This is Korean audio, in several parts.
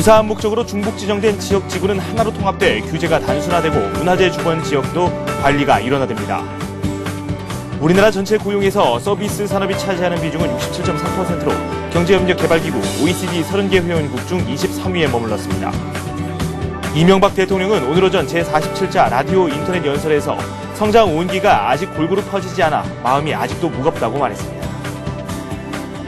유사한 목적으로 중복 지정된 지역 지구는 하나로 통합돼 규제가 단순화되고 문화재 주권 지역도 관리가 일원화됩니다. 우리나라 전체 고용에서 서비스 산업이 차지하는 비중은 67.3%로 경제협력개발기구 OECD 30개 회원국 중 23위에 머물렀습니다. 이명박 대통령은 오늘 오전 제47차 라디오 인터넷 연설에서 성장 온기가 아직 골고루 퍼지지 않아 마음이 아직도 무겁다고 말했습니다.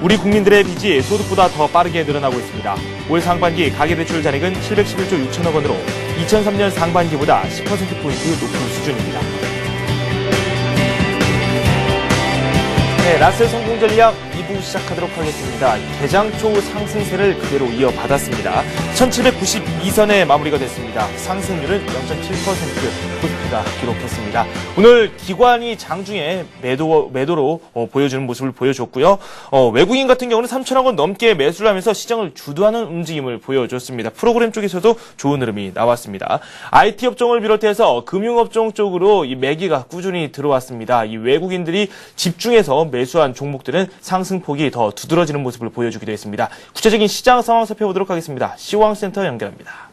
우리 국민들의 빚이 소득보다 더 빠르게 늘어나고 있습니다. 올 상반기 가계대출 잔액은 711조 6천억 원으로 2003년 상반기보다 10%포인트 높은 수준입니다. 네, 라스 성공 전략 2부 시작하도록 하겠습니다. 개장 초 상승세를 그대로 이어받았습니다. 1792선에 마무리가 됐습니다. 상승률은 0.7% 코스피가 기록했습니다. 오늘 기관이 장중에 매도로 보여주는 모습을 보여줬고요. 외국인 같은 경우는 3천억 원 넘게 매수를 하면서 시장을 주도하는 움직임을 보여줬습니다. 프로그램 쪽에서도 좋은 흐름이 나왔습니다. IT 업종을 비롯해서 금융업종 쪽으로 이 매기가 꾸준히 들어왔습니다. 이 외국인들이 집중해서 매수한 종목들은 상승폭이 더 두드러지는 모습을 보여주기도 했습니다. 구체적인 시장 상황 살펴보도록 하겠습니다. 시황센터 연결합니다.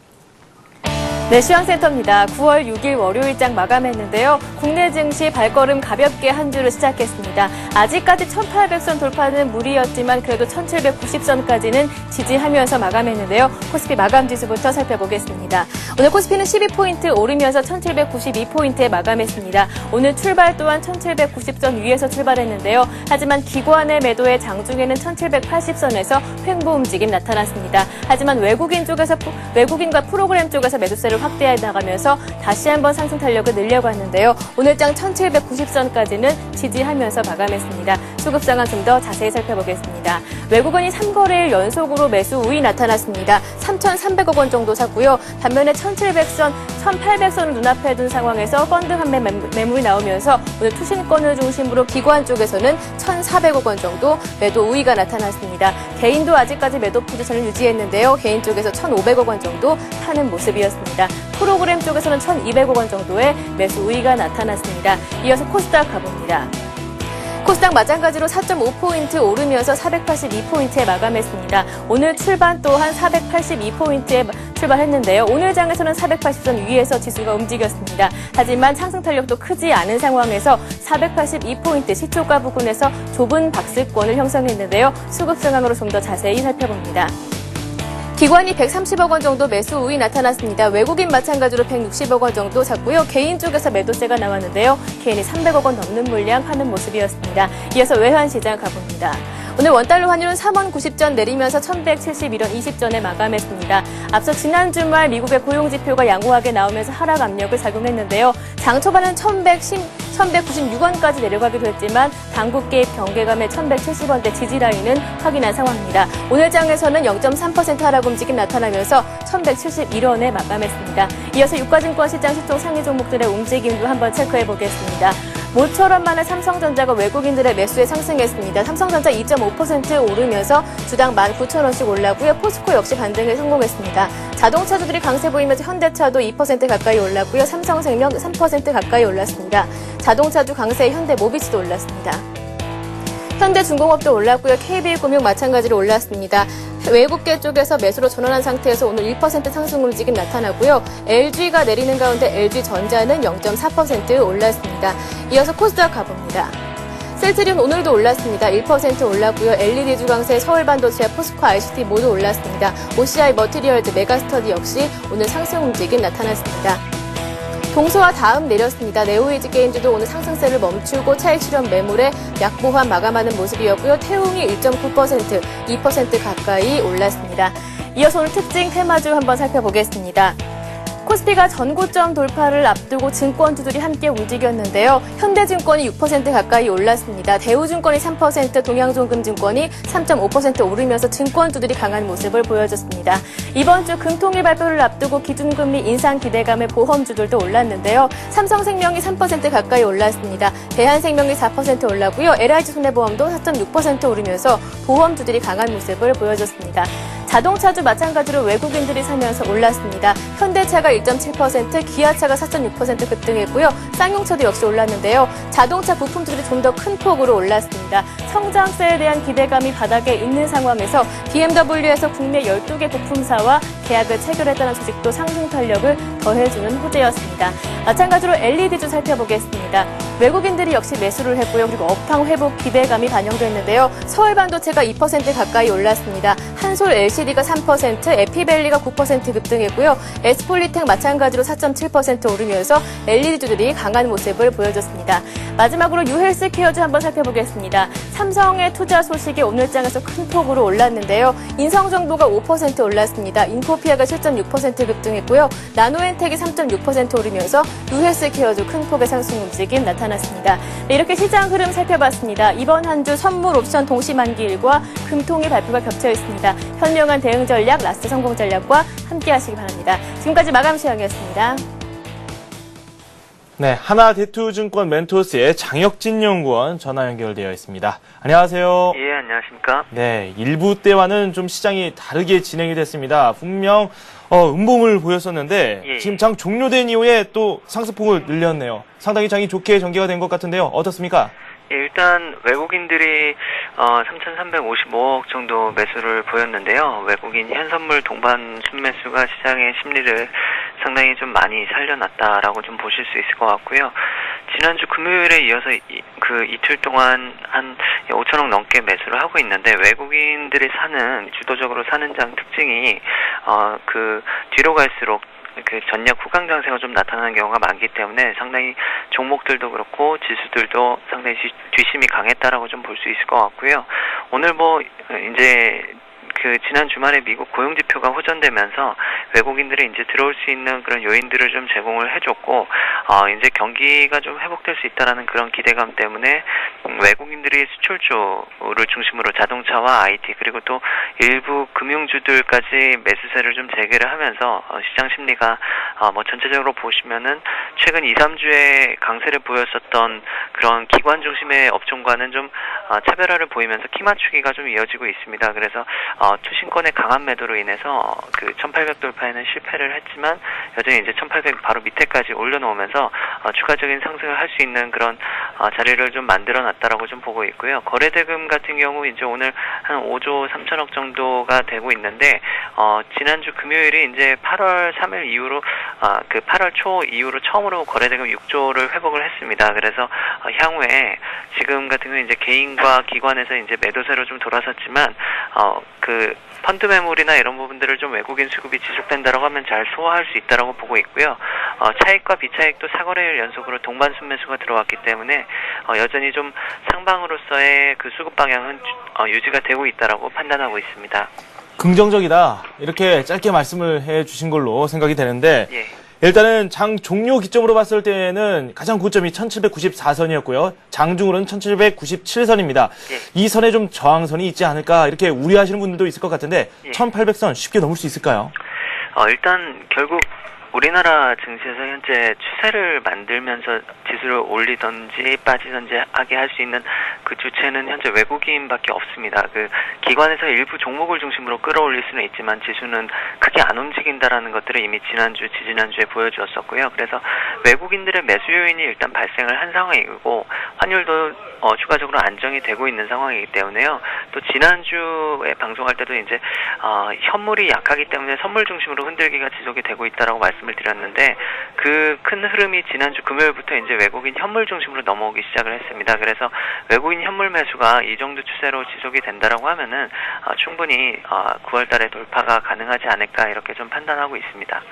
네, 시황센터입니다. 9월 6일 월요일장 마감했는데요. 국내 증시 발걸음 가볍게 한 주를 시작했습니다. 아직까지 1800선 돌파는 무리였지만 그래도 1790선까지는 지지하면서 마감했는데요. 코스피 마감 지수부터 살펴보겠습니다. 오늘 코스피는 12포인트 오르면서 1792포인트에 마감했습니다. 오늘 출발 또한 1790선 위에서 출발했는데요. 하지만 기관의 매도에 장중에는 1780선에서 횡보 움직임 나타났습니다. 하지만 외국인과 프로그램 쪽에서 매도세를 확대해 나가면서 다시 한번 상승 탄력을 늘려갔는데요. 오늘장 1790선까지는 지지하면서 마감했습니다. 수급 상황 좀 더 자세히 살펴보겠습니다. 외국인이 3거래일 연속으로 매수 우위 나타났습니다. 3,300억 원 정도 샀고요. 반면에 1700선, 1800선을 눈앞에 둔 상황에서 펀드 환매 매물이 나오면서 오늘 투신권을 중심으로 기관 쪽에서는 1,400억 원 정도 매도 우위가 나타났습니다. 개인도 아직까지 매도 포지션을 유지했는데요. 개인 쪽에서 1,500억 원 정도 타는 모습이었습니다. 프로그램 쪽에서는 1,200억 원 정도의 매수 우위가 나타났습니다. 이어서 코스닥 가봅니다. 코스닥 마찬가지로 4.5포인트 오르면서 482포인트에 마감했습니다. 오늘 출발 또한 482포인트에 출발했는데요. 오늘 장에서는 480선 위에서 지수가 움직였습니다. 하지만 상승 탄력도 크지 않은 상황에서 482포인트 시초가 부근에서 좁은 박스권을 형성했는데요. 수급 상황으로 좀 더 자세히 살펴봅니다. 기관이 130억 원 정도 매수 우위 나타났습니다. 외국인 마찬가지로 160억 원 정도 샀고요. 개인 쪽에서 매도세가 나왔는데요. 개인이 300억 원 넘는 물량 하는 모습이었습니다. 이어서 외환시장 가봅니다. 오늘 원달러 환율은 3원 90전 내리면서 1171원 20전에 마감했습니다. 앞서 지난 주말 미국의 고용지표가 양호하게 나오면서 하락 압력을 작용했는데요. 장 초반은 1196원까지 내려가기도 했지만 당국 개입 경계감의 1170원대 지지라인은 확인한 상황입니다. 오늘 장에서는 0.3% 하락 움직임 나타나면서 1171원에 마감했습니다. 이어서 유가증권 시장 시총 상위 종목들의 움직임도 한번 체크해 보겠습니다. 모처럼 만에 삼성전자가 외국인들의 매수에 상승했습니다. 삼성전자 2.5% 오르면서 주당 19,000원씩 올랐고요. 포스코 역시 반등에 성공했습니다. 자동차주들이 강세 보이면서 현대차도 2% 가까이 올랐고요. 삼성생명 3% 가까이 올랐습니다. 자동차주 강세에 현대모비스도 올랐습니다. 현대중공업도 올랐고요. KB금융 마찬가지로 올랐습니다. 외국계 쪽에서 매수로 전환한 상태에서 오늘 1% 상승 움직임 나타나고요. LG가 내리는 가운데 LG전자는 0.4% 올랐습니다. 이어서 코스닥 가봅니다. 셀트리온 오늘도 올랐습니다. 1% 올랐고요. LED주 강세 서울반도체, 포스코 ICT 모두 올랐습니다. OCI 머티리얼즈, 메가스터디 역시 오늘 상승 움직임 나타났습니다. 동서와 다음 내렸습니다. 네오이즈 게임즈도 오늘 상승세를 멈추고 차익 실현 매물에 약보합 마감하는 모습이었고요. 태웅이 1.9%, 2% 가까이 올랐습니다. 이어서 오늘 특징 테마주 한번 살펴보겠습니다. 코스피가 전고점 돌파를 앞두고 증권주들이 함께 움직였는데요. 현대증권이 6% 가까이 올랐습니다. 대우증권이 3%, 동양종금증권이 3.5% 오르면서 증권주들이 강한 모습을 보여줬습니다. 이번 주 금통일 발표를 앞두고 기준금리 인상 기대감에 보험주들도 올랐는데요. 삼성생명이 3% 가까이 올랐습니다. 대한생명이 4% 올랐고요. LIG손해보험도 4.6% 오르면서 보험주들이 강한 모습을 보여줬습니다. 자동차도 마찬가지로 외국인들이 사면서 올랐습니다. 현대차가 1.7%, 기아차가 4.6% 급등했고요. 쌍용차도 역시 올랐는데요. 자동차 부품주들이 좀 더 큰 폭으로 올랐습니다. 성장세에 대한 기대감이 바닥에 있는 상황에서 BMW에서 국내 12개 부품사와 계약을 체결했다는 소식도 상승 탄력을 더해주는 호재였습니다. 마찬가지로 LED도 살펴보겠습니다. 외국인들이 역시 매수를 했고요. 그리고 업황 회복 기대감이 반영됐는데요. 서울반도체가 2% 가까이 올랐습니다. 한솔 LCD가 3%, 에피밸리가 9% 급등했고요. 에스폴리텍 마찬가지로 4.7% 오르면서 LED주들이 강한 모습을 보여줬습니다. 마지막으로 유헬스케어주 한번 살펴보겠습니다. 삼성의 투자 소식이 오늘장에서 큰 폭으로 올랐는데요. 인성정보가 5% 올랐습니다. 인코피아가 7.6% 급등했고요. 나노엔텍이 3.6% 오르면서 유헬스케어주 큰 폭의 상승 움직임 나타났습니다. 네, 이렇게 시장 흐름 살펴봤습니다. 이번 한 주 선물 옵션 동시 만기일과 금통위 발표가 겹쳐 있습니다. 현명한 대응 전략, 라스트 성공 전략과 함께 하시기 바랍니다. 지금까지 마감 시황이었습니다. 네, 하나대투증권 멘토스의 장혁진 연구원 전화 연결되어 있습니다. 안녕하세요. 예, 안녕하십니까. 네, 일부 때와는 좀 시장이 다르게 진행이 됐습니다. 분명 음봉을 보였었는데 예. 지금 장 종료된 이후에 또 상승폭을 늘렸네요. 상당히 장이 좋게 전개가 된 것 같은데요. 어떻습니까? 예, 일단 외국인들이 3,355억 정도 매수를 보였는데요. 외국인 현선물 동반 순매수가 시장의 심리를 상당히 좀 많이 살려놨다라고 좀 보실 수 있을 것 같고요. 지난주 금요일에 이어서 이틀 동안 한 5천억 넘게 매수를 하고 있는데 외국인들이 주도적으로 사는 장 특징이 뒤로 갈수록 전략 후강 장세가 좀 나타나는 경우가 많기 때문에 상당히 종목들도 그렇고 지수들도 상당히 뒷심이 강했다라고 좀 볼 수 있을 것 같고요. 오늘 이제 지난 주말에 미국 고용지표가 호전되면서 외국인들이 이제 들어올 수 있는 그런 요인들을 좀 제공을 해줬고, 이제 경기가 좀 회복될 수 있다라는 그런 기대감 때문에 외국인들이 수출주를 중심으로 자동차와 IT 그리고 또 일부 금융주들까지 매수세를 좀 재개를 하면서 시장 심리가 전체적으로 보시면은 최근 2, 3주에 강세를 보였었던 그런 기관 중심의 업종과는 좀 차별화를 보이면서 키 맞추기가 좀 이어지고 있습니다. 그래서 투신권의 강한 매도로 인해서 1800 돌파에는 실패를 했지만 여전히 이제 1800 바로 밑에까지 올려놓으면서 추가적인 상승을 할 수 있는 그런 자리를 좀 만들어 놨다라고 좀 보고 있고요. 거래대금 같은 경우 이제 오늘 한 5조 3천억 정도가 되고 있는데 지난주 금요일이 이제 8월 3일 이후로 8월 초 이후로 처음으로 거래대금 6조를 회복을 했습니다. 그래서 향후에 지금 같은 경우 이제 개인과 기관에서 이제 매도세로 좀 돌아섰지만 펀드 매물이나 이런 부분들을 좀 외국인 수급이 지속된다라고 하면 잘 소화할 수 있다라고 보고 있고요. 차익과 비차익도 4거래일 연속으로 동반 순매수가 들어왔기 때문에 여전히 좀 상방으로서의 수급 방향은 유지가 되고 있다라고 판단하고 있습니다. 긍정적이다. 이렇게 짧게 말씀을 해주신 걸로 생각이 되는데 예. 일단은 장 종료 기점으로 봤을 때는 가장 고점이 1794선이었고요. 장중으로는 1797선입니다. 예. 이 선에 좀 저항선이 있지 않을까 이렇게 우려하시는 분들도 있을 것 같은데 예. 1800선 쉽게 넘을 수 있을까요? 일단 결국 우리나라 증시에서 현재 추세를 만들면서 지수를 올리든지 빠지든지 하게 할 수 있는 그 주체는 현재 외국인밖에 없습니다. 기관에서 일부 종목을 중심으로 끌어올릴 수는 있지만 지수는 크게 안 움직인다라는 것들을 이미 지난주, 지지난주에 보여주었었고요. 그래서 외국인들의 매수 요인이 일단 발생을 한 상황이고 환율도 추가적으로 안정이 되고 있는 상황이기 때문에요. 또 지난주에 방송할 때도 이제 현물이 약하기 때문에 선물 중심으로 흔들기가 지속이 되고 있다라고 말씀을 드렸는데 그 큰 흐름이 지난주 금요일부터 이제 외국인 현물 중심으로 넘어오기 시작을 했습니다. 그래서 외국인 현물 매수가 이 정도 추세로 지속이 된다라고 하면은 충분히 9월달에 돌파가 가능하지 않을까 이렇게 좀 판단하고 있습니다.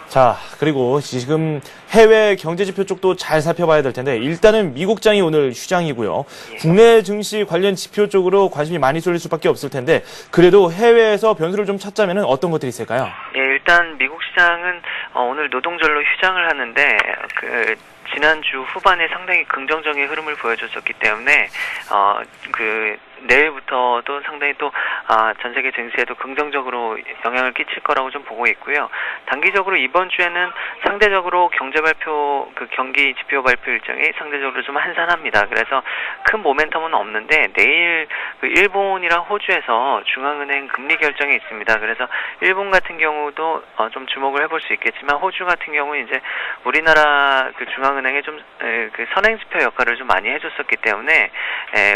자, 그리고 지금 해외 경제지표 쪽도 잘 살펴봐야 될 텐데 일단은 미국장이 오늘 휴장이고요. 예. 국내 증시 관련 지표 쪽으로 관심이 많이 쏠릴 수밖에 없을 텐데 그래도 해외에서 변수를 좀 찾자면 어떤 것들이 있을까요? 예, 일단 미국 시장은 오늘 노동절로 휴장을 하는데 지난주 후반에 상당히 긍정적인 흐름을 보여줬었기 때문에 내일부터도 상당히 또 전 세계 증시에도 긍정적으로 영향을 끼칠 거라고 좀 보고 있고요. 단기적으로 이번 주에는 상대적으로 경제 발표 그 경기 지표 발표 일정이 상대적으로 좀 한산합니다. 그래서 큰 모멘텀은 없는데 내일 그 일본이랑 호주에서 중앙은행 금리 결정이 있습니다. 그래서 일본 같은 경우도 좀 주목을 해볼 수 있겠지만 호주 같은 경우는 이제 우리나라 그 중앙은행에 좀 그 선행지표 역할을 좀 많이 해줬었기 때문에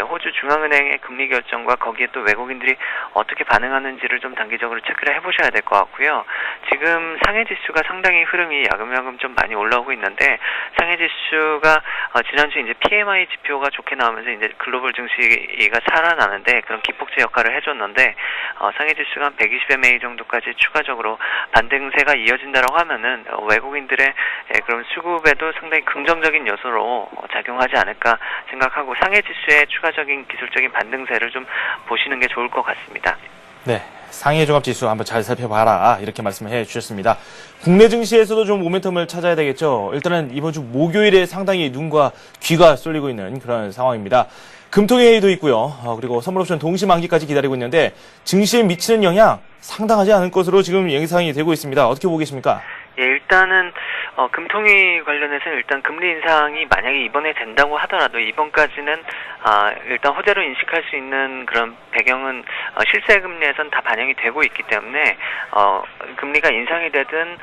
호주 중앙은행의 금리 결정과 거기에 또 외국인들이 어떻게 반응하는지를 좀 단기적으로 체크를 해보셔야 될 것 같고요. 지금 상해지수가 상당히 흐름이 야금야금 좀 많이 올라오고 있는데 상해지수가 지난주 이제 PMI 지표가 좋게 나오면서 이제 글로벌 증시가 살아나는데 그런 기폭제 역할을 해줬는데 상해지수가 한 120MA 정도까지 추가적으로 반등세가 이어진다라고 하면은 외국인들의 그런 수급에도 상당히 긍정적인 요소로 작용하지 않을까 생각하고 상해지수의 추가적인 기술적인 반등세를 좀 보시는 게 좋을 것 같습니다. 네, 상해 종합지수 한번 잘 살펴봐라 이렇게 말씀해 주셨습니다. 국내 증시에서도 좀 모멘텀을 찾아야 되겠죠. 일단은 이번 주 목요일에 상당히 눈과 귀가 쏠리고 있는 그런 상황입니다. 금통회의도 있고요. 그리고 선물옵션 동시만기까지 기다리고 있는데 증시에 미치는 영향 상당하지 않을 것으로 지금 예상이 되고 있습니다. 어떻게 보고 계십니까? 예, 일단은 금통위 관련해서는 일단 금리 인상이 만약에 이번에 된다고 하더라도 이번까지는 일단 호재로 인식할 수 있는 그런 배경은 실세 금리에선 다 반영이 되고 있기 때문에 금리가 인상이 되든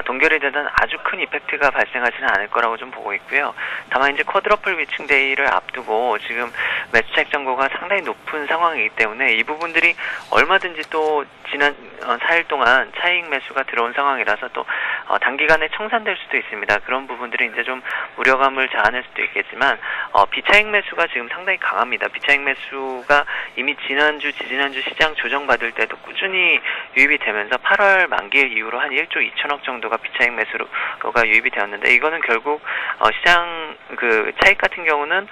동결이 되든 아주 큰 이펙트가 발생하지는 않을 거라고 좀 보고 있고요. 다만 이제 쿼드러플 위층 데이를 앞두고 지금 매수 차익 정보가 상당히 높은 상황이기 때문에 이 부분들이 얼마든지 또 지난 4일 동안 차익 매수가 들어온 상황이라서 또 단기간에 청산될 수도 있습니다. 그런 부분들이 이제 좀 우려감을 자아낼 수도 있겠지만 비차익 매수가 지금 상당히 강합니다. 비차익 매수가 이미 지난주, 지지난주 시장 조정받을 때도 꾸준히 유입이 되면서 8월 만기일 이후로 한 1조 2천억 정도가 비차익 매수가 유입이 되었는데 이거는 결국 시장 그 차익 같은 경우는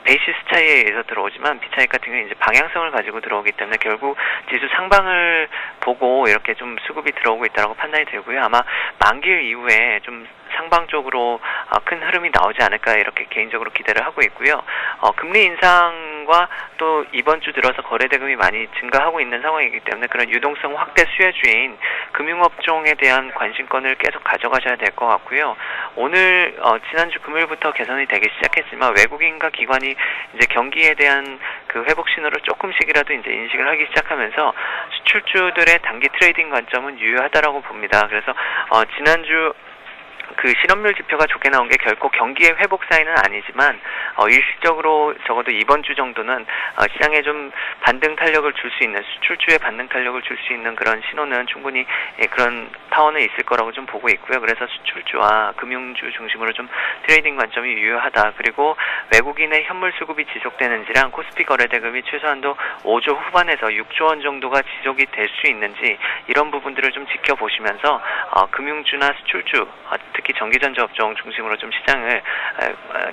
베이시스 차이에 의해서 들어오지만 비차익 같은 경우는 이제 방향성을 가지고 들어오기 때문에 결국 지수 상방을 보고 이렇게 좀 수급이 들어오고 있다고 판단이 되고요. 아마 만기일 이후에 좀 상방 쪽으로 큰 흐름이 나오지 않을까 이렇게 개인적으로 기대를 하고 있고요. 금리 인상과 또 이번 주 들어서 거래대금이 많이 증가하고 있는 상황이기 때문에 그런 유동성 확대 수혜주인 금융업종에 대한 관심권을 계속 가져가셔야 될 것 같고요. 오늘 지난주 금요일부터 개선이 되기 시작했지만 외국인과 기관이 이제 경기에 대한 그 회복 신호를 조금씩이라도 이제 인식을 하기 시작하면서 수출주들의 단기 트레이딩 관점은 유효하다라고 봅니다. 그래서 지난주 그 실업률 지표가 좋게 나온 게 결코 경기의 회복 사인은 아니지만 일시적으로 적어도 이번 주 정도는 시장에 좀 반등 탄력을 줄 수 있는 수출주에 반등 탄력을 줄 수 있는 그런 신호는 충분히 그런 파워는 있을 거라고 좀 보고 있고요. 그래서 수출주와 금융주 중심으로 좀 트레이딩 관점이 유효하다. 그리고 외국인의 현물 수급이 지속되는지랑 코스피 거래대금이 최소한도 5조 후반에서 6조 원 정도가 지속이 될 수 있는지 이런 부분들을 좀 지켜보시면서 금융주나 수출주 특히 전기전자 업종 중심으로 좀 시장을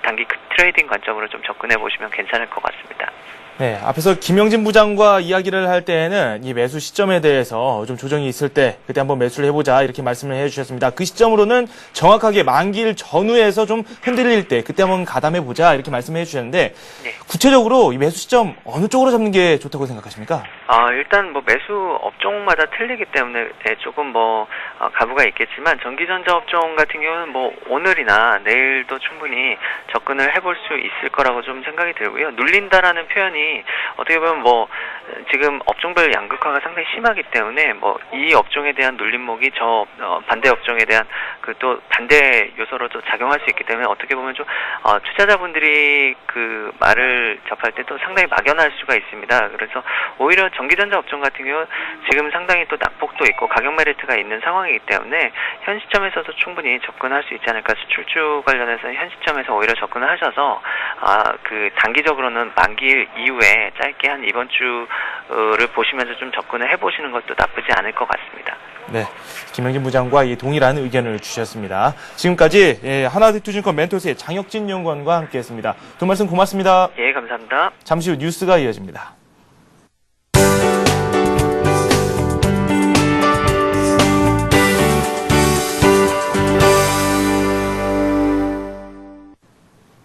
단기 트레이딩 관점으로 좀 접근해 보시면 괜찮을 것 같습니다. 네, 앞에서 김영진 부장과 이야기를 할 때에는 이 매수 시점에 대해서 좀 조정이 있을 때 그때 한번 매수를 해보자 이렇게 말씀을 해주셨습니다. 그 시점으로는 정확하게 만기일 전후에서 좀 흔들릴 때 그때 한번 가담해보자 이렇게 말씀해 주셨는데 네. 구체적으로 이 매수 시점 어느 쪽으로 잡는 게 좋다고 생각하십니까? 일단 뭐 매수 업종마다 틀리기 때문에 조금 가부가 있겠지만 전기전자 업종 같은 경우는 뭐 오늘이나 내일도 충분히 접근을 해볼 수 있을 거라고 좀 생각이 들고요. 눌린다라는 표현이 어떻게 보면 지금 업종별 양극화가 상당히 심하기 때문에 이 업종에 대한 눌림목이 반대 업종에 대한 또 반대 요소로도 작용할 수 있기 때문에 어떻게 보면 좀 투자자분들이 그 말을 접할 때 또 상당히 막연할 수가 있습니다. 그래서 오히려 전기전자 업종 같은 경우 지금 상당히 또 낙폭도 있고 가격 메리트가 있는 상황이기 때문에 현 시점에서도 충분히 접근할 수 있지 않을까. 수출주 관련해서 현 시점에서 오히려 접근을 하셔서 그 단기적으로는 만기일 이후에 짧게 한 이번 주를 보시면서 좀 접근을 해보시는 것도 나쁘지 않을 것 같습니다. 네, 김영진 부장과 동일한 의견을 주셨습니다. 지금까지 하나투자증권 멘토스의 장혁진 연구원과 함께했습니다. 두 말씀 고맙습니다. 예, 감사합니다. 잠시 후 뉴스가 이어집니다.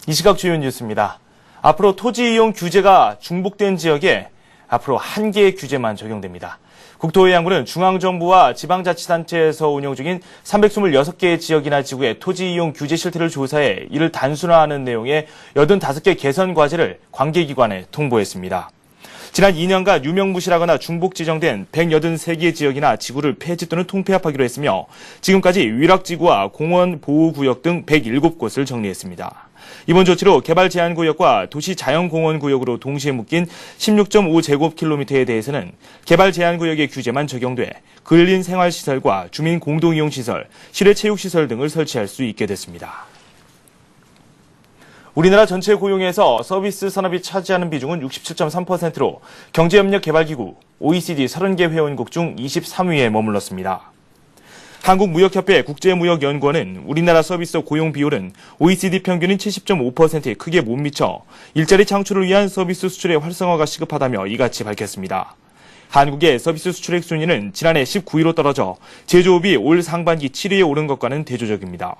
이 시각 주요 뉴스입니다. 앞으로 토지 이용 규제가 중복된 지역에 앞으로 한 개의 규제만 적용됩니다. 국토해양부는 중앙정부와 지방자치단체에서 운영 중인 326개의 지역이나 지구의 토지 이용 규제 실태를 조사해 이를 단순화하는 내용의 85개 개선 과제를 관계기관에 통보했습니다. 지난 2년간 유명무실하거나 중복 지정된 183개 지역이나 지구를 폐지 또는 통폐합하기로 했으며 지금까지 위락지구와 공원 보호구역 등 107곳을 정리했습니다. 이번 조치로 개발제한구역과 도시자연공원구역으로 동시에 묶인 16.5제곱킬로미터에 대해서는 개발제한구역의 규제만 적용돼 근린 생활시설과 주민 공동이용시설, 실외체육시설 등을 설치할 수 있게 됐습니다. 우리나라 전체 고용에서 서비스 산업이 차지하는 비중은 67.3%로 경제협력개발기구 OECD 30개 회원국 중 23위에 머물렀습니다. 한국무역협회 국제무역연구원은 우리나라 서비스 고용 비율은 OECD 평균인 70.5%에 크게 못 미쳐 일자리 창출을 위한 서비스 수출의 활성화가 시급하다며 이같이 밝혔습니다. 한국의 서비스 수출액 순위는 지난해 19위로 떨어져 제조업이 올 상반기 7위에 오른 것과는 대조적입니다.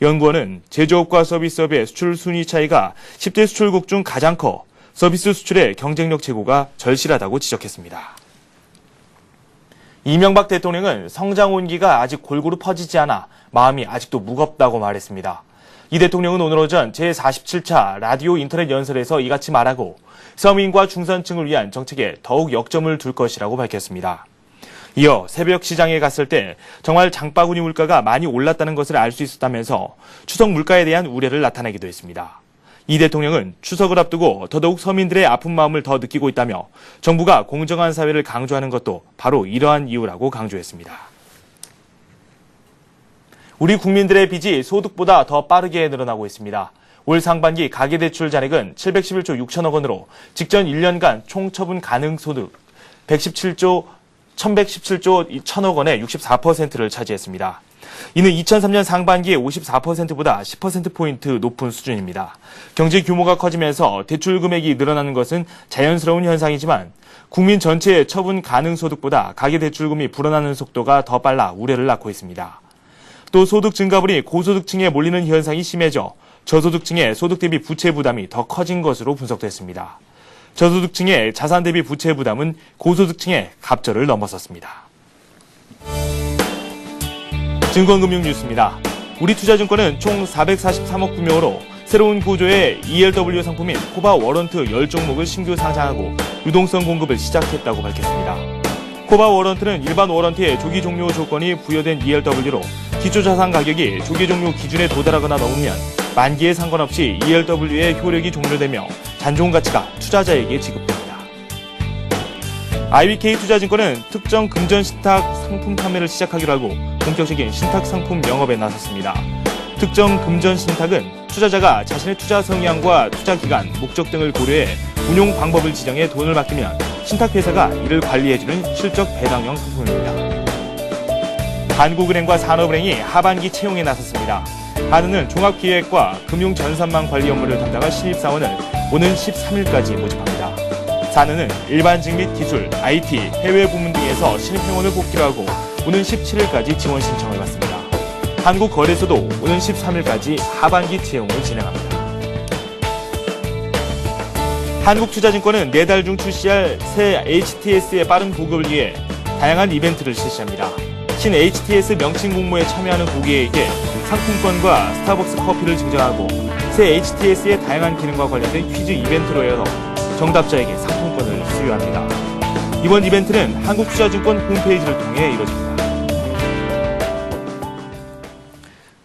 연구원은 제조업과 서비스업의 수출 순위 차이가 10대 수출국 중 가장 커 서비스 수출의 경쟁력 제고가 절실하다고 지적했습니다. 이명박 대통령은 성장 온기가 아직 골고루 퍼지지 않아 마음이 아직도 무겁다고 말했습니다. 이 대통령은 오늘 오전 제47차 라디오 인터넷 연설에서 이같이 말하고 서민과 중산층을 위한 정책에 더욱 역점을 둘 것이라고 밝혔습니다. 이어 새벽 시장에 갔을 때 정말 장바구니 물가가 많이 올랐다는 것을 알 수 있었다면서 추석 물가에 대한 우려를 나타내기도 했습니다. 이 대통령은 추석을 앞두고 더더욱 서민들의 아픈 마음을 더 느끼고 있다며 정부가 공정한 사회를 강조하는 것도 바로 이러한 이유라고 강조했습니다. 우리 국민들의 빚이 소득보다 더 빠르게 늘어나고 있습니다. 올 상반기 가계대출 잔액은 711조 6천억 원으로 직전 1년간 총 처분 가능 소득 1117조 1,117조 원의 64%를 차지했습니다. 이는 2003년 상반기의 54%보다 10%포인트 높은 수준입니다. 경제 규모가 커지면서 대출 금액이 늘어나는 것은 자연스러운 현상이지만 국민 전체의 처분 가능 소득보다 가계대출금이 불어나는 속도가 더 빨라 우려를 낳고 있습니다. 또 소득 증가분이 고소득층에 몰리는 현상이 심해져 저소득층의 소득 대비 부채 부담이 더 커진 것으로 분석됐습니다. 저소득층의 자산 대비 부채 부담은 고소득층의 갑절을 넘어섰습니다. 증권금융 뉴스입니다. 우리투자증권은 총 443억 규모로 새로운 구조의 ELW 상품인 코바 워런트 10종목을 신규 상장하고 유동성 공급을 시작했다고 밝혔습니다. 코바 워런트는 일반 워런트의 조기 종료 조건이 부여된 ELW로 기초자산 가격이 조기 종료 기준에 도달하거나 넘으면 만기에 상관없이 ELW의 효력이 종료되며 잔존 가치가 투자자에게 지급됩니다. IBK 투자증권은 특정 금전 신탁 상품 판매를 시작하기로 하고 본격적인 신탁 상품 영업에 나섰습니다. 특정 금전 신탁은 투자자가 자신의 투자 성향과 투자 기간, 목적 등을 고려해 운용 방법을 지정해 돈을 맡기면 신탁회사가 이를 관리해주는 실적 배당형 상품입니다. 한국은행과 산업은행이 하반기 채용에 나섰습니다. 한은은 종합기획과 금융전산망 관리 업무를 담당할 신입사원을 오는 13일까지 모집합니다. 산은은 일반 직및 기술, IT, 해외 부문 등에서 신입회원을 뽑기로 하고 오는 17일까지 지원 신청을 받습니다. 한국거래소도 오는 13일까지 하반기 채용을 진행합니다. 한국투자증권은 4달 중 출시할 새 HTS의 빠른 보급을 위해 다양한 이벤트를 실시합니다. 신 HTS 명칭 공모에 참여하는 고객에게 상품권과 스타벅스 커피를 증정하고 새 HTS의 다양한 기능과 관련된 퀴즈 이벤트로 해서 정답자에게 상품권을 수여합니다. 이번 이벤트는 한국투자증권 홈페이지를 통해 이루어집니다.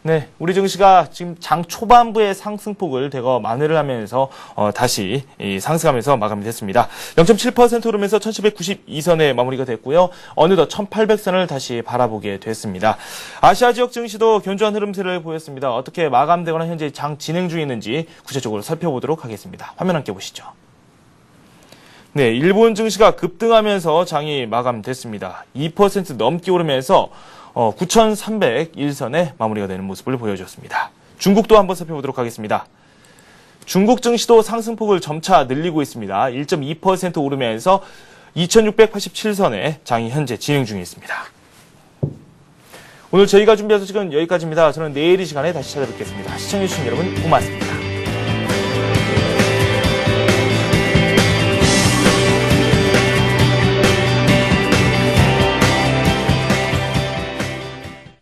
네, 우리 증시가 지금 장 초반부의 상승폭을 대거 만회를 하면서 다시 상승하면서 마감이 됐습니다. 0.7% 오르면서 1792선에 마무리가 됐고요. 어느덧 1800선을 다시 바라보게 됐습니다. 아시아 지역 증시도 견조한 흐름세를 보였습니다. 어떻게 마감되거나 현재 장 진행 중에 있는지 구체적으로 살펴보도록 하겠습니다. 화면 함께 보시죠. 네, 일본 증시가 급등하면서 장이 마감됐습니다. 2% 넘게 오르면서 9,301선에 마무리가 되는 모습을 보여줬습니다. 중국도 한번 살펴보도록 하겠습니다. 중국 증시도 상승폭을 점차 늘리고 있습니다. 1.2% 오르면서 2,687선에 장이 현재 진행 중에 있습니다. 오늘 저희가 준비한 소식은 여기까지입니다. 저는 내일 이 시간에 다시 찾아뵙겠습니다. 시청해주신 여러분 고맙습니다.